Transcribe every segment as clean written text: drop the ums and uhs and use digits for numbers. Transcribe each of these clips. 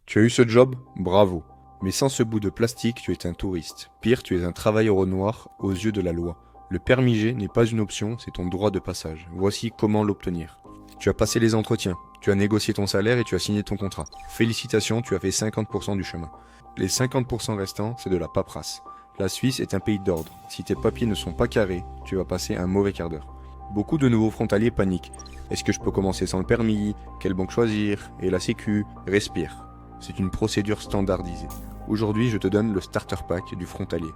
Tu as eu ce job? Bravo. Mais sans ce bout de plastique, tu es un touriste. Pire, tu es un travailleur au noir aux yeux de la loi. Le permis G n'est pas une option, c'est ton droit de passage. Voici comment l'obtenir. Tu as passé les entretiens, tu as négocié ton salaire et tu as signé ton contrat. Félicitations, tu as fait 50% du chemin. Les 50% restants, c'est de la paperasse. La Suisse est un pays d'ordre. Si tes papiers ne sont pas carrés, tu vas passer un mauvais quart d'heure. Beaucoup de nouveaux frontaliers paniquent. Est-ce que je peux commencer sans le permis? Quelle banque choisir? Et la sécu? Respire. C'est une procédure standardisée. Aujourd'hui, je te donne le starter pack du frontalier.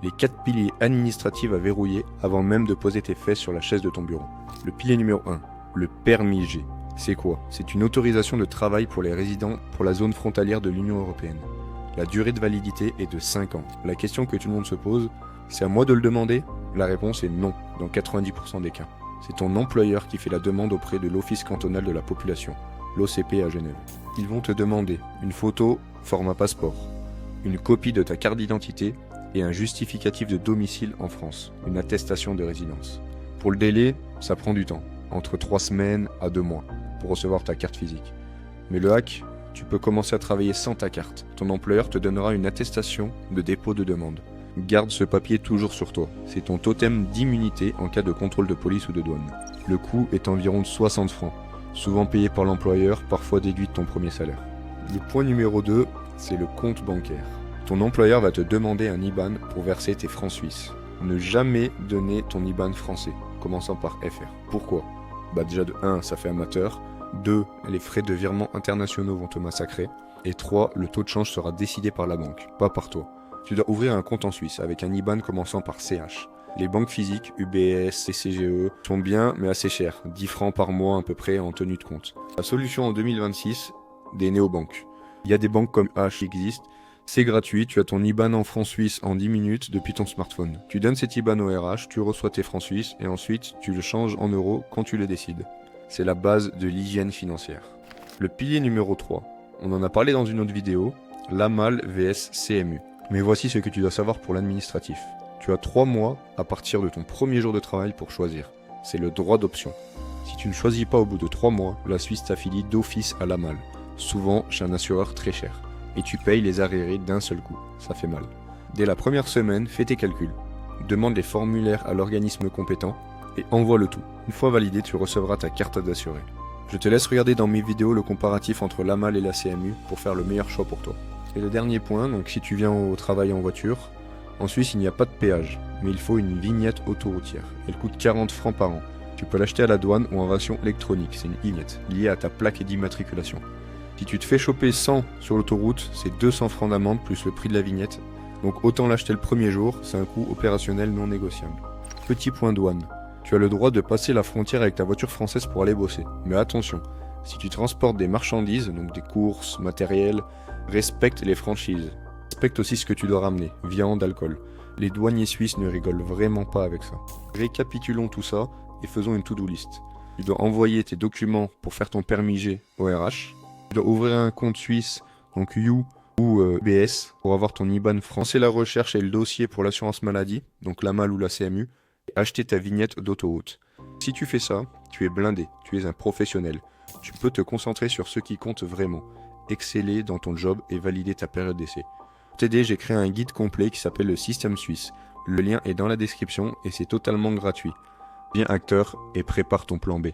Les 4 piliers administratifs à verrouiller avant même de poser tes fesses sur la chaise de ton bureau. Le pilier numéro 1, le permis G. C'est quoi? C'est une autorisation de travail pour les résidents pour la zone frontalière de l'Union européenne. La durée de validité est de 5 ans. La question que tout le monde se pose, c'est à moi de le demander? La réponse est non, dans 90% des cas. C'est ton employeur qui fait la demande auprès de l'Office cantonal de la population, l'OCP à Genève. Ils vont te demander une photo format passeport, une copie de ta carte d'identité et un justificatif de domicile en France, une attestation de résidence. Pour le délai, ça prend du temps, entre 3 semaines à 2 mois, pour recevoir ta carte physique. Mais le hack, tu peux commencer à travailler sans ta carte. Ton employeur te donnera une attestation de dépôt de demande. Garde ce papier toujours sur toi. C'est ton totem d'immunité en cas de contrôle de police ou de douane. Le coût est environ de 60 francs, souvent payé par l'employeur, parfois déduit de ton premier salaire. Le point numéro 2, c'est le compte bancaire. Ton employeur va te demander un IBAN pour verser tes francs suisses. Ne jamais donner ton IBAN français, commençant par FR. Pourquoi? Déjà de 1, ça fait amateur. 2, les frais de virement internationaux vont te massacrer. Et 3, le taux de change sera décidé par la banque, pas par toi. Tu dois ouvrir un compte en Suisse avec un IBAN commençant par CH. Les banques physiques, UBS, CCGE, sont bien mais assez chères, 10 francs par mois à peu près en tenue de compte. La solution en 2026, des néobanques. Il y a des banques comme H qui existent, c'est gratuit, tu as ton IBAN en francs suisses en 10 minutes depuis ton smartphone. Tu donnes cet IBAN au RH, tu reçois tes francs suisses et ensuite tu le changes en euros quand tu le décides. C'est la base de l'hygiène financière. Le pilier numéro 3, on en a parlé dans une autre vidéo, l'AMAL vs CMU. Mais voici ce que tu dois savoir pour l'administratif. Tu as 3 mois à partir de ton premier jour de travail pour choisir. C'est le droit d'option. Si tu ne choisis pas au bout de 3 mois, la Suisse t'affilie d'office à l'AMAL, souvent chez un assureur très cher. Et tu payes les arriérés d'un seul coup. Ça fait mal. Dès la première semaine, fais tes calculs. Demande les formulaires à l'organisme compétent et envoie le tout. Une fois validé, tu recevras ta carte d'assuré. Je te laisse regarder dans mes vidéos le comparatif entre l'AMAL et la CMU pour faire le meilleur choix pour toi. Et le dernier point, donc si tu viens au travail en voiture, en Suisse il n'y a pas de péage, mais il faut une vignette autoroutière. Elle coûte 40 francs par an. Tu peux l'acheter à la douane ou en version électronique, c'est une vignette, liée à ta plaque d'immatriculation. Si tu te fais choper 100 sur l'autoroute, c'est 200 francs d'amende plus le prix de la vignette, donc autant l'acheter le premier jour, c'est un coût opérationnel non négociable. Petit point douane, tu as le droit de passer la frontière avec ta voiture française pour aller bosser, mais attention, si tu transportes des marchandises, donc des courses, matériel, respecte les franchises. Respecte aussi ce que tu dois ramener, viande, alcool. Les douaniers suisses ne rigolent vraiment pas avec ça. Récapitulons tout ça et faisons une to-do list. Tu dois envoyer tes documents pour faire ton permis G au RH. Tu dois ouvrir un compte suisse, donc You ou BS, pour avoir ton IBAN français. La recherche et le dossier pour l'assurance maladie, donc la MAL ou la CMU, et acheter ta vignette d'autoroute. Si tu fais ça, tu es blindé, tu es un professionnel. Tu peux te concentrer sur ce qui compte vraiment. Exceller dans ton job et valider ta période d'essai. Pour t'aider, j'ai créé un guide complet qui s'appelle le Système Suisse. Le lien est dans la description et c'est totalement gratuit. Viens acteur et prépare ton plan B.